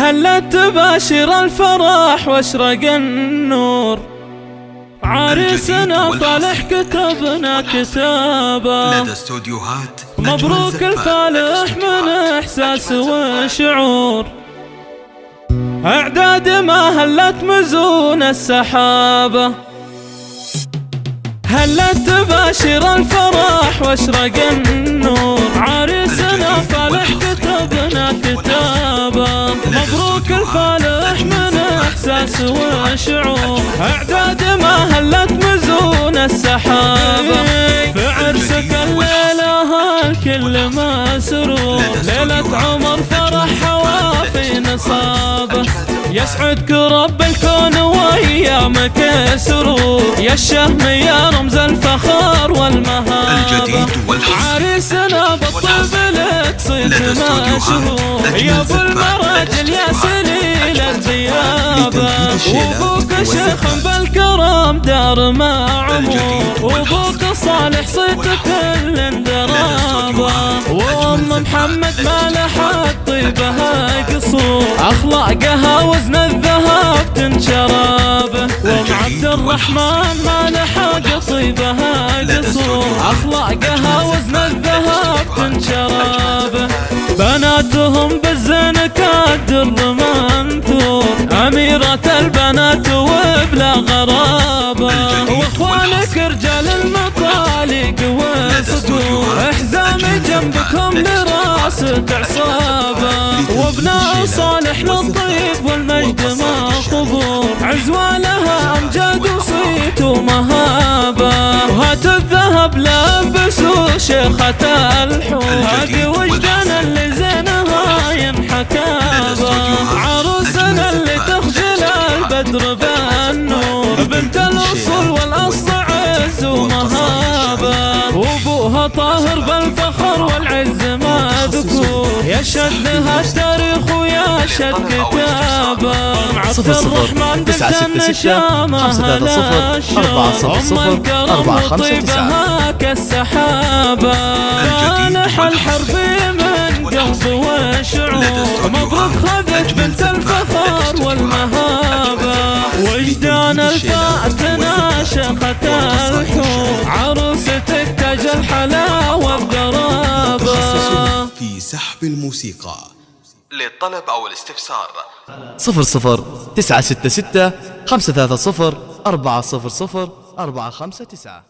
هلت تباشر الفرح واشرق النور، عريسنا صالح كتبنا كتابه لدى استوديوهات مبروك الفالح من احساس وشعور. اعداد ما هلت مزون السحابه، هلت تباشر الفرح واشرق النور، عريسنا فالح كتبنا كتابه مبروك الفالح من احساس وشعور. اعداد ما هلت مزون السحابه، في عرسك الليله الكل ما سرور، ليله عمر فرح حوافي نصابه. يسعدك رب الكون وايامك سرور، يا الشهم يا رمز الفخر والمهابه. الجديد والحصري عريسنا بالطيب لك صيت مشهور، يا ابو المراجل يا سليل الذيابه. وابوك شيخ بالكرم دار ما عمر، وابوك صالح صيت كل اندرابه. وام محمد ما لحد طيبها قصور، اخلاقها وزن الذهب تنشرابه. وام عبد الرحمن ما لحق طيبها قصور، اخلاقها وزن الذهب تنشرابه. بناتهم بالزين كالدر منثور، أميرة البنات وبلا غرابة. واخوانك رجال المطالق والصدور، احزامي جنبكم لراسة عصابة. وابناء صالح للطيب والمجد ما خبور، عزوالها امجاد وصيت ومهابة. وهات الذهب لبسوا شيخة الحور، هادي وجدان اللي زينها ينحكابة. عروسنا اللي تخجل البدر بالنور، بنت الاصول والاصل عز ومهابة. وابوها طاهر بالفخر والعز ما ذكور، يشهد لها التاريخ ويشهد كتابه. عبد الرحمن بنت النشامة هلا الشوق، ام الكرم وطيبها كالسحابة. فالح الحربي من قلب وشعور، مبروك خذت بنت الفخر والمهابة. وجدان الفاتنة شيخة الحور، عروستك تاج الحلا والقرابة. في سحب الموسيقى. للطلب أو الاستفسار 00 966 530 400 459.